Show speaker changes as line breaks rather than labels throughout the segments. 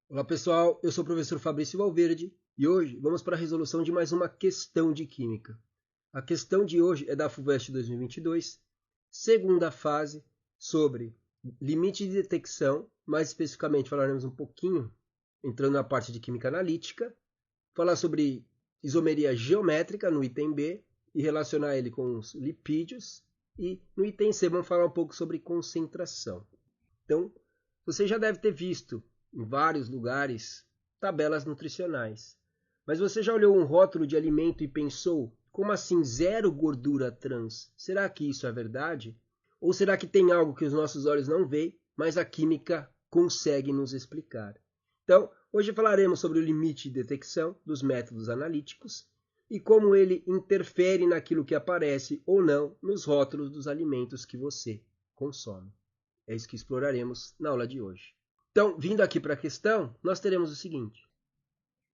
Olá pessoal, eu sou o professor Fabrício Valverde e hoje vamos para a resolução de mais uma questão de Química. A questão de hoje é da FUVEST 2022, segunda fase, sobre limite de detecção, mais especificamente falaremos um pouquinho, entrando na parte de Química Analítica, falar sobre isomeria geométrica no item B e relacionar ele com os lipídios, e no item C vamos falar um pouco sobre concentração. Então, você já deve ter visto em vários lugares tabelas nutricionais. Mas você já olhou um rótulo de alimento e pensou, como assim zero gordura trans? Será que isso é verdade? Ou será que tem algo que os nossos olhos não veem, mas a química consegue nos explicar? Então, hoje falaremos sobre o limite de detecção dos métodos analíticos e como ele interfere naquilo que aparece ou não nos rótulos dos alimentos que você consome. É isso que exploraremos na aula de hoje. Então, vindo aqui para a questão, nós teremos o seguinte: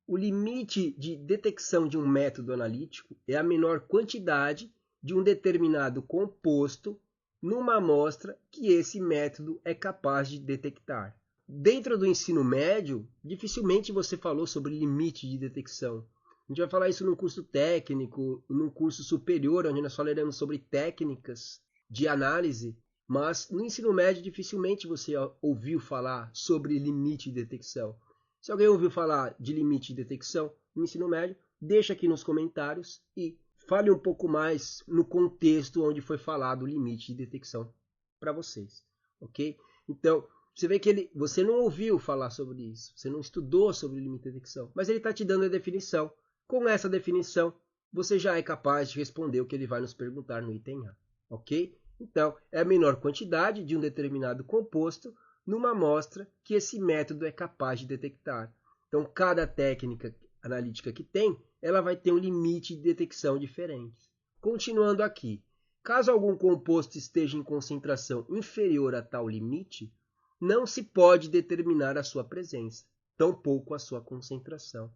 o limite de detecção de um método analítico é a menor quantidade de um determinado composto numa amostra que esse método é capaz de detectar. Dentro do ensino médio, dificilmente você falou sobre limite de detecção. A gente vai falar isso num curso técnico, num curso superior, onde nós falaremos sobre técnicas de análise, mas no ensino médio dificilmente você ouviu falar sobre limite de detecção. Se alguém ouviu falar de limite de detecção no ensino médio, deixa aqui nos comentários e fale um pouco mais no contexto onde foi falado o limite de detecção para vocês, ok? Então, você vê que você não ouviu falar sobre isso, você não estudou sobre o limite de detecção, mas ele está te dando a definição. Com essa definição, você já é capaz de responder o que ele vai nos perguntar no item A, ok? Então, é a menor quantidade de um determinado composto numa amostra que esse método é capaz de detectar. Então, cada técnica analítica que tem, ela vai ter um limite de detecção diferente. Continuando aqui, caso algum composto esteja em concentração inferior a tal limite, não se pode determinar a sua presença, tampouco a sua concentração.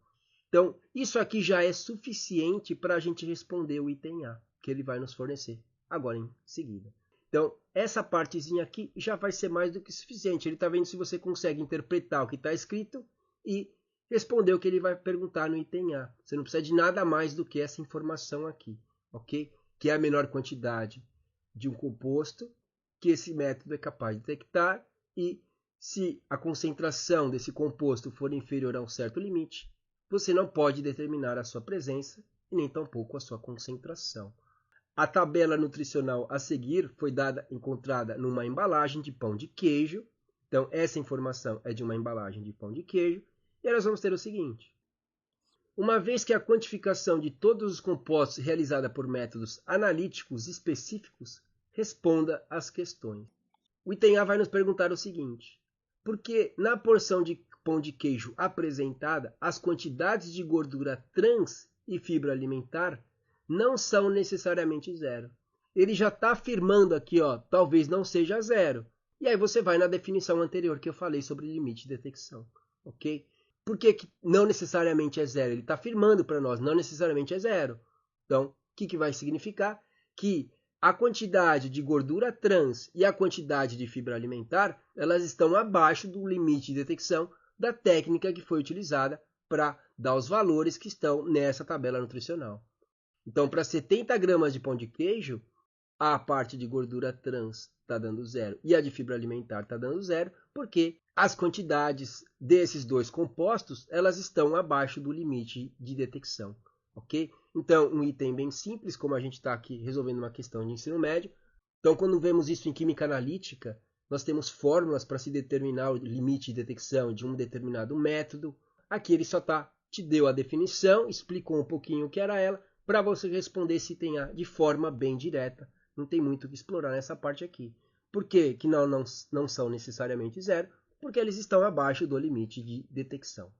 Então, isso aqui já é suficiente para a gente responder o item A, que ele vai nos fornecer agora em seguida. Então, essa partezinha aqui já vai ser mais do que suficiente. Ele está vendo se você consegue interpretar o que está escrito e responder o que ele vai perguntar no item A. Você não precisa de nada mais do que essa informação aqui, ok? Que é a menor quantidade de um composto que esse método é capaz de detectar e se a concentração desse composto for inferior a um certo limite, você não pode determinar a sua presença e nem tampouco a sua concentração. A tabela nutricional a seguir foi encontrada numa embalagem de pão de queijo. Então, essa informação é de uma embalagem de pão de queijo. E nós vamos ter o seguinte: uma vez que a quantificação de todos os compostos é realizada por métodos analíticos específicos, responda às questões. O item A vai nos perguntar o seguinte: por que na porção de pão de queijo apresentada, as quantidades de gordura trans e fibra alimentar não são necessariamente zero? Ele já está afirmando aqui, ó, talvez não seja zero. E aí você vai na definição anterior que eu falei sobre limite de detecção, ok? Por que não necessariamente é zero? Ele está afirmando para nós, não necessariamente é zero. Então, o que vai significar? Que a quantidade de gordura trans e a quantidade de fibra alimentar, elas estão abaixo do limite de detecção da técnica que foi utilizada para dar os valores que estão nessa tabela nutricional. Então, para 70 gramas de pão de queijo, a parte de gordura trans está dando zero e a de fibra alimentar está dando zero, porque as quantidades desses dois compostos elas estão abaixo do limite de detecção, ok? Então, um item bem simples, como a gente está aqui resolvendo uma questão de ensino médio. Então, quando vemos isso em química analítica, nós temos fórmulas para se determinar o limite de detecção de um determinado método. Aqui ele só te deu a definição, explicou um pouquinho o que era ela, para você responder esse item A de forma bem direta. Não tem muito o que explorar nessa parte aqui. Por que não são necessariamente zero? Porque eles estão abaixo do limite de detecção.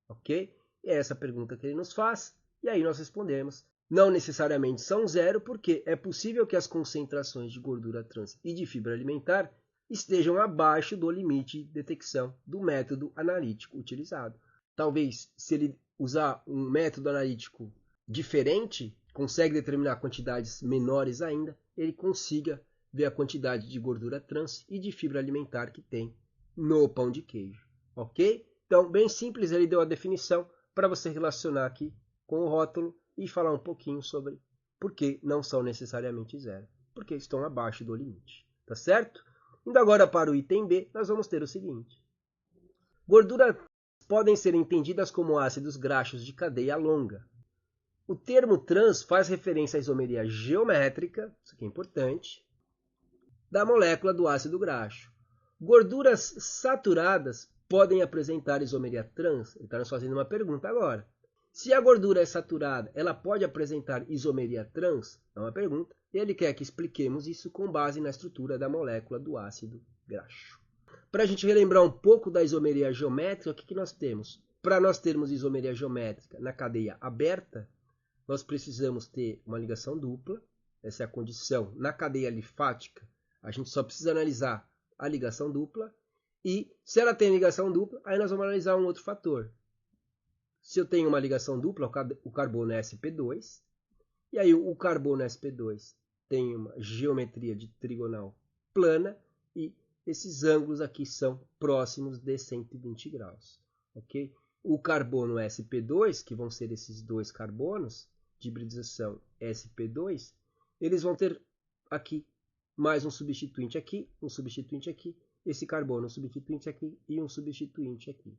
Ok? É essa a pergunta que ele nos faz. E aí nós respondemos. Não necessariamente são zero, porque é possível que as concentrações de gordura trans e de fibra alimentar estejam abaixo do limite de detecção do método analítico utilizado. Talvez, se ele usar um método analítico diferente, consegue determinar quantidades menores ainda, ele consiga ver a quantidade de gordura trans e de fibra alimentar que tem no pão de queijo, ok? Então, bem simples, ele deu a definição para você relacionar aqui com o rótulo e falar um pouquinho sobre por que não são necessariamente zero, porque estão abaixo do limite, tá certo? Indo agora para o item B, nós vamos ter o seguinte. Gorduras podem ser entendidas como ácidos graxos de cadeia longa. O termo trans faz referência à isomeria geométrica, isso aqui é importante, da molécula do ácido graxo. Gorduras saturadas podem apresentar isomeria trans? Ele está nos fazendo uma pergunta agora. Se a gordura é saturada, ela pode apresentar isomeria trans? É uma pergunta. E ele quer que expliquemos isso com base na estrutura da molécula do ácido graxo. Para a gente relembrar um pouco da isomeria geométrica, o que nós temos? Para nós termos isomeria geométrica na cadeia aberta, nós precisamos ter uma ligação dupla. Essa é a condição. Na cadeia alifática, a gente só precisa analisar a ligação dupla. E se ela tem ligação dupla, aí nós vamos analisar um outro fator. Se eu tenho uma ligação dupla, o carbono é sp2. E aí o carbono sp2 tem uma geometria de trigonal plana. E esses ângulos aqui são próximos de 120 graus. Ok? O carbono sp2, que vão ser esses dois carbonos de hibridização sp2, eles vão ter aqui mais um substituinte aqui, esse carbono, um substituinte aqui e um substituinte aqui.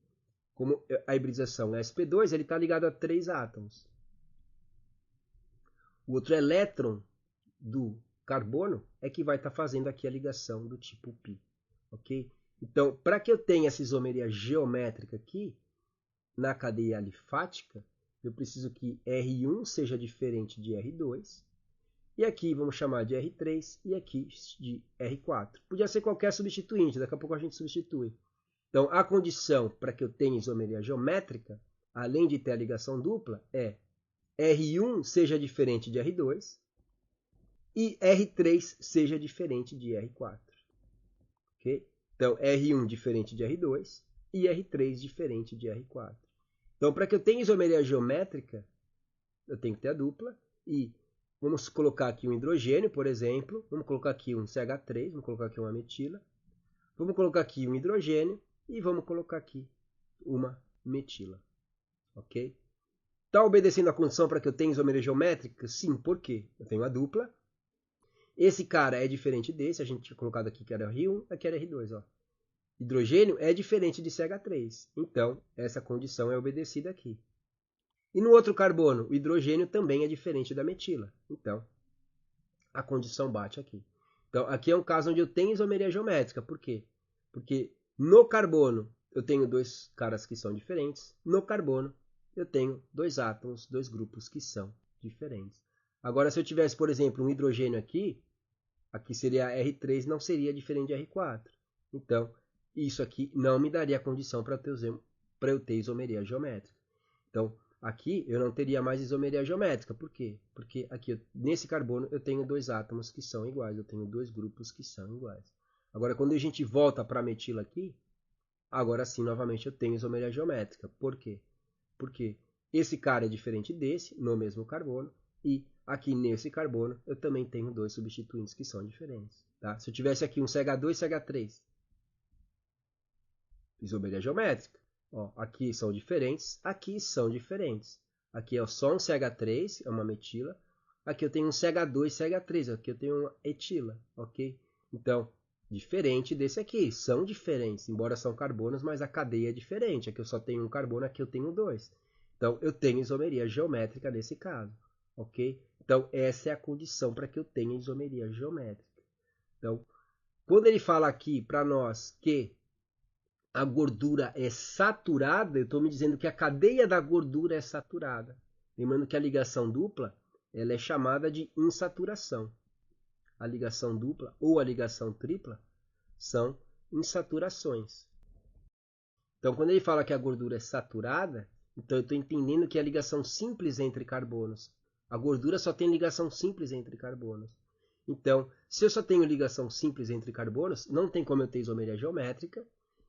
Como a hibridização é sp2, ele está ligado a 3 átomos. O outro elétron do carbono é que vai estar fazendo aqui a ligação do tipo π. Ok? Então, para que eu tenha essa isomeria geométrica aqui, na cadeia alifática, eu preciso que R1 seja diferente de R2. E aqui vamos chamar de R3 e aqui de R4. Podia ser qualquer substituinte, daqui a pouco a gente substitui. Então, a condição para que eu tenha isomeria geométrica, além de ter a ligação dupla, é R1 seja diferente de R2 e R3 seja diferente de R4. Okay? Então, R1 diferente de R2 e R3 diferente de R4. Então, para que eu tenha isomeria geométrica, eu tenho que ter a dupla e vamos colocar aqui um hidrogênio, por exemplo. Vamos colocar aqui um CH3, vamos colocar aqui uma metila. Vamos colocar aqui um hidrogênio e vamos colocar aqui uma metila. Ok? Está obedecendo a condição para que eu tenha isomeria geométrica? Sim, por quê? Eu tenho a dupla. Esse cara é diferente desse, a gente tinha colocado aqui que era R1, aqui era R2. Ó. Hidrogênio é diferente de CH3. Então, essa condição é obedecida aqui. E no outro carbono, o hidrogênio também é diferente da metila. Então, a condição bate aqui. Então, aqui é um caso onde eu tenho isomeria geométrica. Por quê? Porque no carbono eu tenho dois caras que são diferentes. No carbono eu tenho dois átomos, dois grupos que são diferentes. Agora, se eu tivesse, por exemplo, um hidrogênio aqui seria R3, não seria diferente de R4. Então, isso aqui não me daria a condição para eu ter isomeria geométrica. Então, aqui eu não teria mais isomeria geométrica. Por quê? Porque aqui, nesse carbono, eu tenho dois átomos que são iguais. Eu tenho dois grupos que são iguais. Agora, quando a gente volta para a metila aqui, agora sim, novamente, eu tenho isomeria geométrica. Por quê? Porque esse cara é diferente desse, no mesmo carbono. E aqui nesse carbono, eu também tenho dois substituintes que são diferentes. Tá? Se eu tivesse aqui um CH2 e CH3, isomeria geométrica. Ó, aqui são diferentes, aqui são diferentes. Aqui é só um CH3, é uma metila. Aqui eu tenho um CH2, CH3, aqui eu tenho uma etila, ok? Então, diferente desse aqui, são diferentes, embora são carbonos, mas a cadeia é diferente. Aqui eu só tenho um carbono, aqui eu tenho dois. Então, eu tenho isomeria geométrica nesse caso, ok? Então, essa é a condição para que eu tenha isomeria geométrica. Então, quando ele fala aqui para nós que a gordura é saturada, eu estou me dizendo que a cadeia da gordura é saturada. Lembrando que a ligação dupla ela é chamada de insaturação. A ligação dupla ou a ligação tripla são insaturações. Então, quando ele fala que a gordura é saturada, então eu estou entendendo que é a ligação simples entre carbonos. A gordura só tem ligação simples entre carbonos. Então, se eu só tenho ligação simples entre carbonos, não tem como eu ter isomeria geométrica.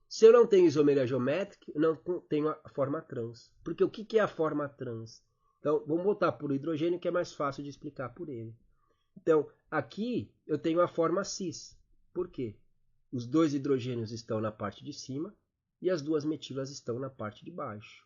Se eu não tenho isomeria geométrica, eu não tenho a forma trans. Porque o que é a forma trans? Então, vamos voltar para o hidrogênio, que é mais fácil de explicar por ele. Então, aqui eu tenho a forma cis. Por quê? Os dois hidrogênios estão na parte de cima e as duas metilas estão na parte de baixo.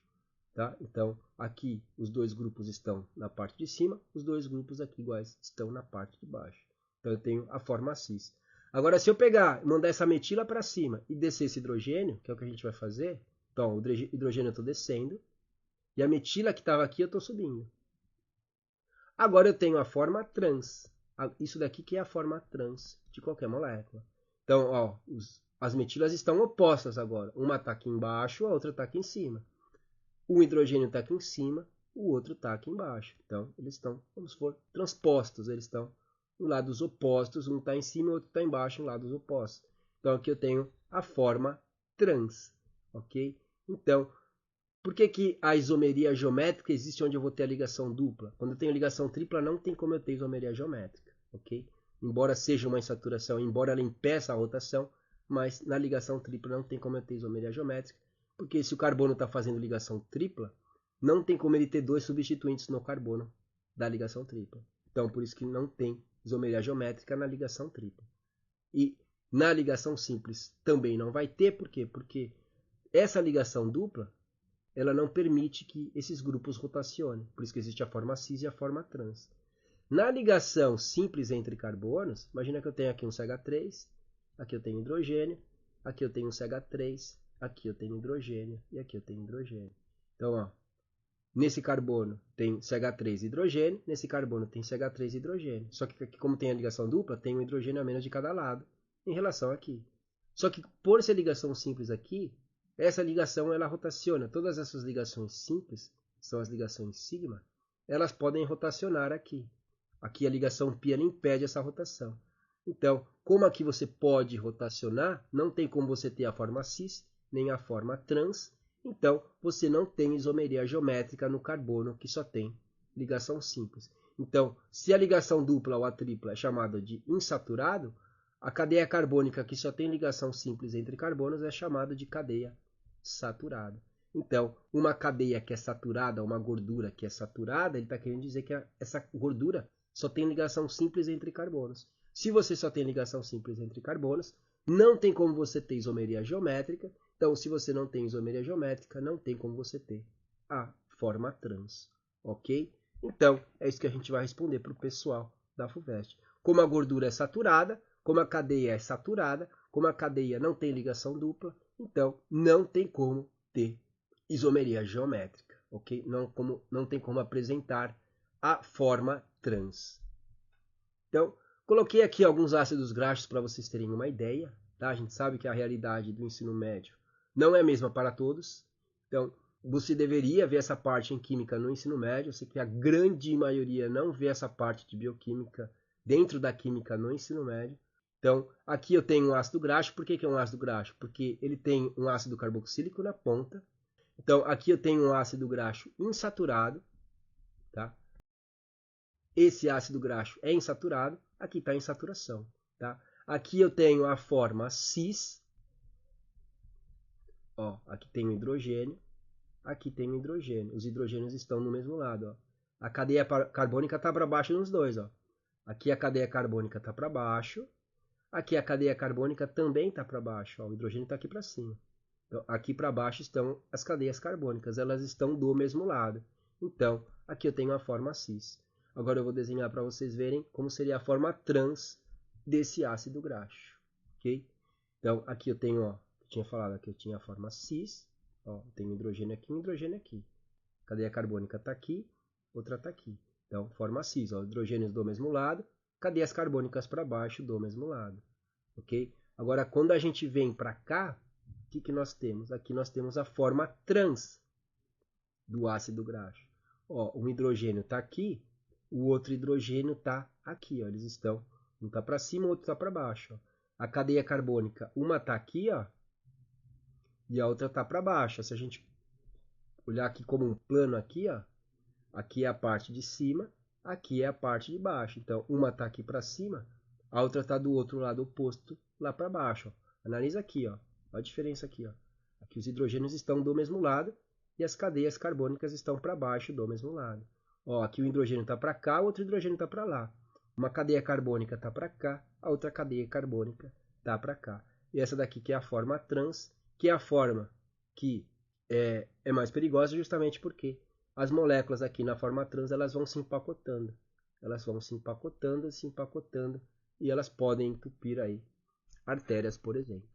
Tá? Então, aqui os dois grupos estão na parte de cima, os dois grupos aqui iguais estão na parte de baixo. Então, eu tenho a forma cis. Agora, se eu pegar e mandar essa metila para cima e descer esse hidrogênio, que é o que a gente vai fazer, então, o hidrogênio eu estou descendo, e a metila que estava aqui eu estou subindo. Agora, eu tenho a forma trans. Isso daqui que é a forma trans de qualquer molécula. Então, ó, as metilas estão opostas agora. Uma está aqui embaixo, a outra está aqui em cima. Um hidrogênio está aqui em cima, o outro está aqui embaixo. Então, eles estão, vamos supor, transpostos. Eles estão em lados opostos. Um está em cima, o outro está embaixo, em lados opostos. Então, aqui eu tenho a forma trans. Ok? Então, por que a isomeria geométrica existe onde eu vou ter a ligação dupla? Quando eu tenho ligação tripla, não tem como eu ter isomeria geométrica. Ok? Embora seja uma insaturação, embora ela impeça a rotação, mas na ligação tripla não tem como eu ter isomeria geométrica. Porque se o carbono está fazendo ligação tripla, não tem como ele ter dois substituintes no carbono da ligação tripla. Então, por isso que não tem isomeria geométrica na ligação tripla. E na ligação simples também não vai ter, por quê? Porque essa ligação dupla, ela não permite que esses grupos rotacionem. Por isso que existe a forma cis e a forma trans. Na ligação simples entre carbonos, imagina que eu tenho aqui um CH3, aqui eu tenho hidrogênio, aqui eu tenho um CH3, aqui eu tenho hidrogênio e aqui eu tenho hidrogênio. Então, ó, nesse carbono tem CH3 e hidrogênio, nesse carbono tem CH3 e hidrogênio. Só que aqui, como tem a ligação dupla, tem um hidrogênio a menos de cada lado em relação aqui. Só que por ser ligação simples aqui, essa ligação ela rotaciona. Todas essas ligações simples, são as ligações sigma, elas podem rotacionar aqui. Aqui a ligação π impede essa rotação. Então, como aqui você pode rotacionar, não tem como você ter a forma cis, nem a forma trans, então você não tem isomeria geométrica no carbono que só tem ligação simples. Então, se a ligação dupla ou a tripla é chamada de insaturado, a cadeia carbônica que só tem ligação simples entre carbonos é chamada de cadeia saturada. Então, uma cadeia que é saturada, uma gordura que é saturada, ele está querendo dizer que essa gordura só tem ligação simples entre carbonos. Se você só tem ligação simples entre carbonos, não tem como você ter isomeria geométrica. Então, se você não tem isomeria geométrica, não tem como você ter a forma trans. Ok? Então, é isso que a gente vai responder para o pessoal da FUVEST. Como a gordura é saturada, como a cadeia é saturada, como a cadeia não tem ligação dupla, então não tem como ter isomeria geométrica. Ok? Não tem como apresentar a forma trans. Então, coloquei aqui alguns ácidos graxos para vocês terem uma ideia. Tá? A gente sabe que a realidade do ensino médio não é a mesma para todos. Então, você deveria ver essa parte em química no ensino médio. Eu sei que a grande maioria não vê essa parte de bioquímica dentro da química no ensino médio. Então, aqui eu tenho um ácido graxo. Por que é um ácido graxo? Porque ele tem um ácido carboxílico na ponta. Então, aqui eu tenho um ácido graxo insaturado. Tá? Esse ácido graxo é insaturado. Aqui está em saturação. Tá? Aqui eu tenho a forma cis. Ó, aqui tem o hidrogênio. Aqui tem o hidrogênio. Os hidrogênios estão no mesmo lado. Ó. A cadeia carbônica está para baixo nos dois. Ó. Aqui a cadeia carbônica está para baixo. Aqui a cadeia carbônica também está para baixo. Ó. O hidrogênio está aqui para cima. Então, aqui para baixo estão as cadeias carbônicas. Elas estão do mesmo lado. Então, aqui eu tenho a forma cis. Agora eu vou desenhar para vocês verem como seria a forma trans desse ácido graxo. Ok? Então, aqui eu tenho, ó, eu tinha falado que eu tinha a forma cis. Ó, tem hidrogênio aqui e um hidrogênio aqui. A cadeia carbônica está aqui, outra está aqui. Então, forma cis. Ó, hidrogênios do mesmo lado, cadeias carbônicas para baixo do mesmo lado. Ok? Agora, quando a gente vem para cá, o que nós temos? Aqui nós temos a forma trans do ácido graxo. Ó, um hidrogênio está aqui, o outro hidrogênio está aqui. Ó, eles estão, um está para cima, o outro está para baixo. Ó. A cadeia carbônica, uma está aqui, ó, e a outra está para baixo. Se a gente olhar aqui como um plano aqui, ó, aqui é a parte de cima, aqui é a parte de baixo. Então, uma está aqui para cima, a outra está do outro lado oposto, lá para baixo. Ó. Analisa aqui, ó. Olha a diferença aqui. Ó. Aqui os hidrogênios estão do mesmo lado e as cadeias carbônicas estão para baixo do mesmo lado. Ó, aqui o hidrogênio está para cá, o outro hidrogênio está para lá. Uma cadeia carbônica está para cá, a outra cadeia carbônica está para cá. E essa daqui que é a forma trans, que é a forma que é mais perigosa justamente porque as moléculas aqui na forma trans elas vão se empacotando. Elas vão se empacotando e elas podem entupir aí artérias, por exemplo.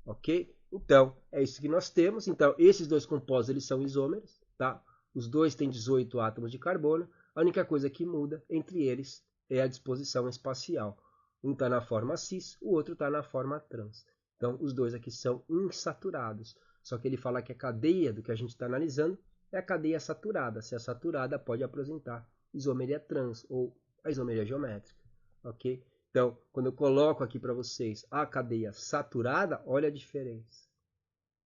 Ok? Então, é isso que nós temos. Então, esses dois compostos eles são isômeros, tá? Os dois têm 18 átomos de carbono. A única coisa que muda entre eles é a disposição espacial. Um está na forma cis, o outro está na forma trans. Então, os dois aqui são insaturados. Só que ele fala que a cadeia do que a gente está analisando é a cadeia saturada. Se é saturada, pode apresentar isomeria trans ou a isomeria geométrica. Ok? Então, quando eu coloco aqui para vocês a cadeia saturada, olha a diferença.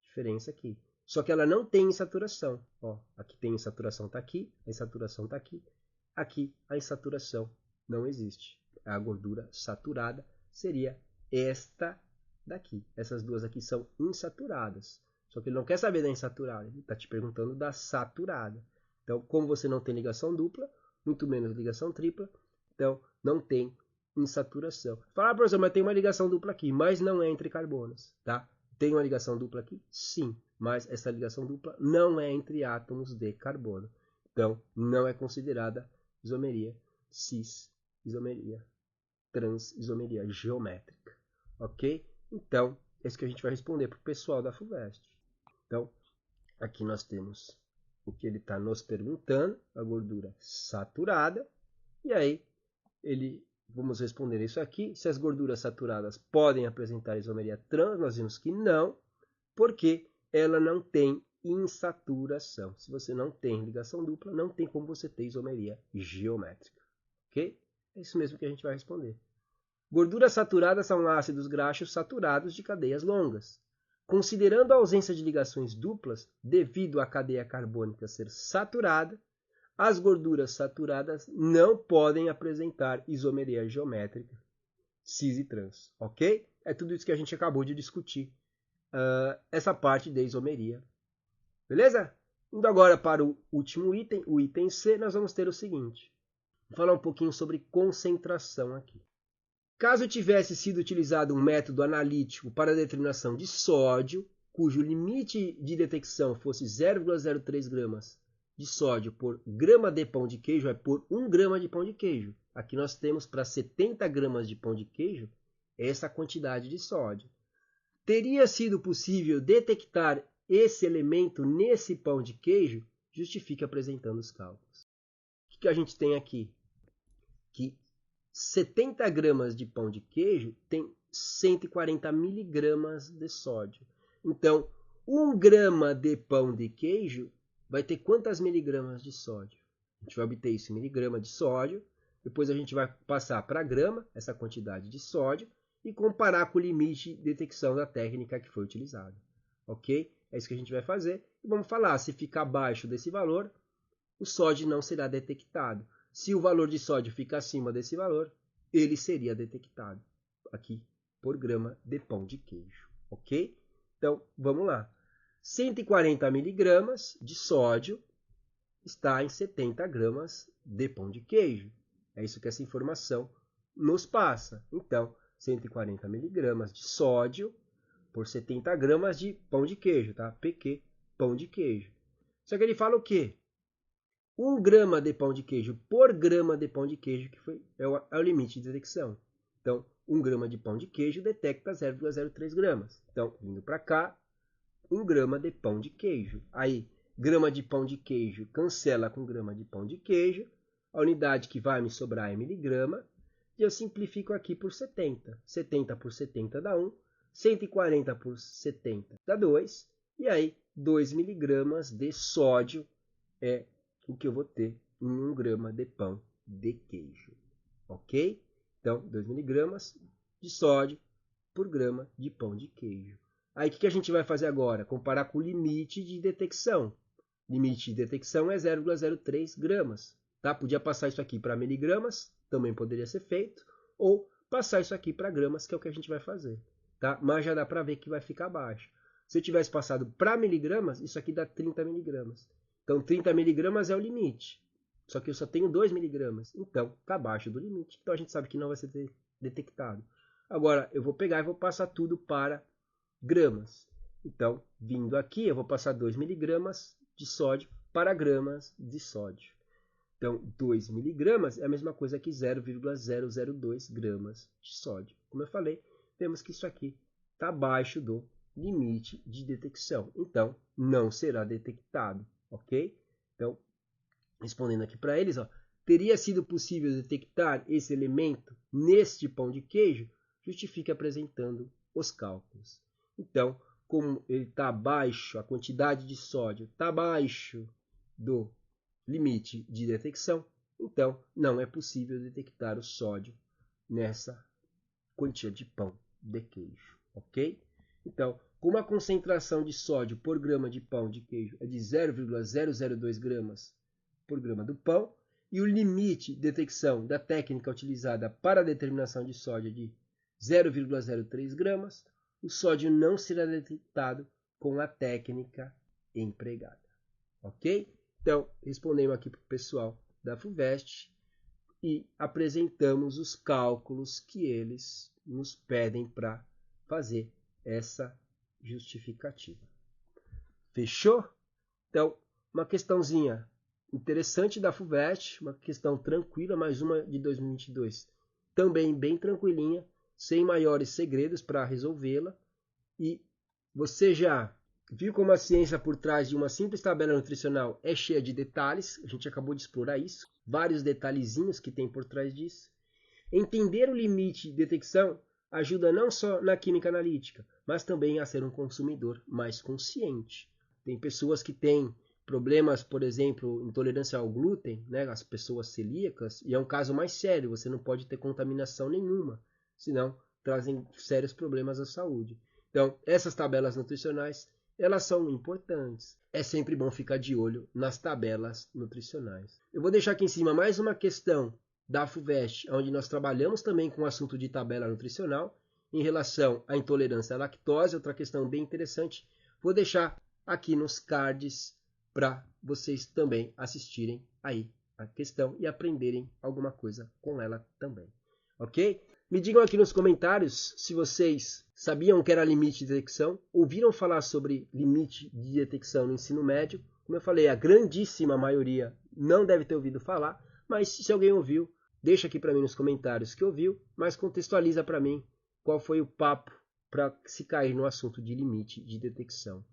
Diferença aqui. Só que ela não tem insaturação. Ó, aqui tem insaturação, está aqui. A insaturação está aqui. Aqui a insaturação não existe. A gordura saturada seria esta daqui. Essas duas aqui são insaturadas. Só que ele não quer saber da insaturada. Ele está te perguntando da saturada. Então, como você não tem ligação dupla, muito menos ligação tripla, então não tem insaturação. Fala, professor, mas tem uma ligação dupla aqui, mas não é entre carbonos, tá? Tem uma ligação dupla aqui? Sim, mas essa ligação dupla não é entre átomos de carbono. Então, não é considerada isomeria cis, isomeria trans, isomeria geométrica, ok? Então, é isso que a gente vai responder para o pessoal da FUVEST. Então, aqui nós temos o que ele está nos perguntando, a gordura saturada, e aí vamos responder isso aqui. Se as gorduras saturadas podem apresentar isomeria trans, nós vimos que não, porque ela não tem insaturação. Se você não tem ligação dupla, não tem como você ter isomeria geométrica. Ok? É isso mesmo que a gente vai responder. Gorduras saturadas são ácidos graxos saturados de cadeias longas. Considerando a ausência de ligações duplas, devido à cadeia carbônica ser saturada, as gorduras saturadas não podem apresentar isomeria geométrica cis e trans, ok? É tudo isso que a gente acabou de discutir, essa parte de isomeria. Beleza? Indo agora para o último item, o item C, nós vamos ter o seguinte. Vou falar um pouquinho sobre concentração aqui. Caso tivesse sido utilizado um método analítico para a determinação de sódio, cujo limite de detecção fosse 0,03 gramas de sódio por grama de pão de queijo, é por 1 grama de pão de queijo. Aqui nós temos para 70 gramas de pão de queijo essa quantidade de sódio. Teria sido possível detectar esse elemento nesse pão de queijo? Justifica apresentando os cálculos. O que a gente tem aqui? Que 70 gramas de pão de queijo tem 140 miligramas de sódio. Então, 1 grama de pão de queijo vai ter quantas miligramas de sódio? A gente vai obter isso em miligrama de sódio. Depois a gente vai passar para grama, essa quantidade de sódio, e comparar com o limite de detecção da técnica que foi utilizada. Ok? É isso que a gente vai fazer. E vamos falar, se ficar abaixo desse valor, o sódio não será detectado. Se o valor de sódio fica acima desse valor, ele seria detectado aqui por grama de pão de queijo. Ok? Então, vamos lá. 140 miligramas de sódio está em 70 gramas de pão de queijo. É isso que essa informação nos passa. Então, 140 miligramas de sódio por 70 gramas de pão de queijo, tá? PQ, pão de queijo. Só que ele fala o quê? 1 grama de pão de queijo por grama de pão de queijo, que é o limite de detecção. Então, 1 grama de pão de queijo detecta 0,03 gramas. Então, vindo para cá, 1 grama de pão de queijo. Aí, grama de pão de queijo cancela com grama de pão de queijo. A unidade que vai me sobrar é miligrama. E eu simplifico aqui por 70. 70 por 70 dá 1. 140 por 70 dá 2. E aí, 2 miligramas de sódio é o que eu vou ter em 1 grama de pão de queijo. Ok? Então, 2 miligramas de sódio por grama de pão de queijo. Aí, o que a gente vai fazer agora? Comparar com o limite de detecção. Limite de detecção é 0,03 gramas. Tá? Podia passar isso aqui para miligramas, também poderia ser feito, ou passar isso aqui para gramas, que é o que a gente vai fazer. Tá? Mas já dá para ver que vai ficar abaixo. Se eu tivesse passado para miligramas, isso aqui dá 30 miligramas. Então, 30 miligramas é o limite. Só que eu só tenho 2 miligramas. Então, está abaixo do limite. Então, a gente sabe que não vai ser detectado. Agora, eu vou pegar e vou passar tudo para gramas. Então, vindo aqui, eu vou passar 2 mg de sódio para gramas de sódio. Então, 2 mg é a mesma coisa que 0,002 gramas de sódio. Como eu falei, vemos que isso aqui está abaixo do limite de detecção. Então, não será detectado, ok? Então, respondendo aqui para eles, teria sido possível detectar esse elemento neste pão de queijo? Justifique apresentando os cálculos. Então, como ele está abaixo, a quantidade de sódio está abaixo do limite de detecção, então não é possível detectar o sódio nessa quantia de pão de queijo, ok? Então, como a concentração de sódio por grama de pão de queijo é de 0,002 gramas por grama do pão, e o limite de detecção da técnica utilizada para a determinação de sódio é de 0,03 gramas, o sódio não será detectado com a técnica empregada, ok? Então, respondemos aqui para o pessoal da FUVEST e apresentamos os cálculos que eles nos pedem para fazer essa justificativa. Fechou? Então, uma questãozinha interessante da FUVEST, uma questão tranquila, mais uma de 2022, também bem tranquilinha, sem maiores segredos para resolvê-la. E você já viu como a ciência por trás de uma simples tabela nutricional é cheia de detalhes? A gente acabou de explorar isso, vários detalhezinhos que tem por trás disso. Entender o limite de detecção ajuda não só na química analítica, mas também a ser um consumidor mais consciente. Tem pessoas que têm problemas, por exemplo, intolerância ao glúten, né, as pessoas celíacas, e é um caso mais sério, você não pode ter contaminação nenhuma, senão trazem sérios problemas à saúde. Então, essas tabelas nutricionais, elas são importantes. É sempre bom ficar de olho nas tabelas nutricionais. Eu vou deixar aqui em cima mais uma questão da FUVEST, onde nós trabalhamos também com o assunto de tabela nutricional, em relação à intolerância à lactose, outra questão bem interessante. Vou deixar aqui nos cards para vocês também assistirem aí a questão e aprenderem alguma coisa com ela também, ok? Me digam aqui nos comentários se vocês sabiam que era limite de detecção, ouviram falar sobre limite de detecção no ensino médio. Como eu falei, a grandíssima maioria não deve ter ouvido falar, mas se alguém ouviu, deixa aqui para mim nos comentários que ouviu, mas contextualiza para mim qual foi o papo para se cair no assunto de limite de detecção.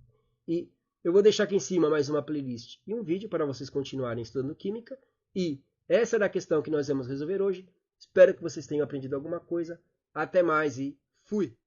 E eu vou deixar aqui em cima mais uma playlist e um vídeo para vocês continuarem estudando química. E essa era a questão que nós vamos resolver hoje. Espero que vocês tenham aprendido alguma coisa. Até mais e fui!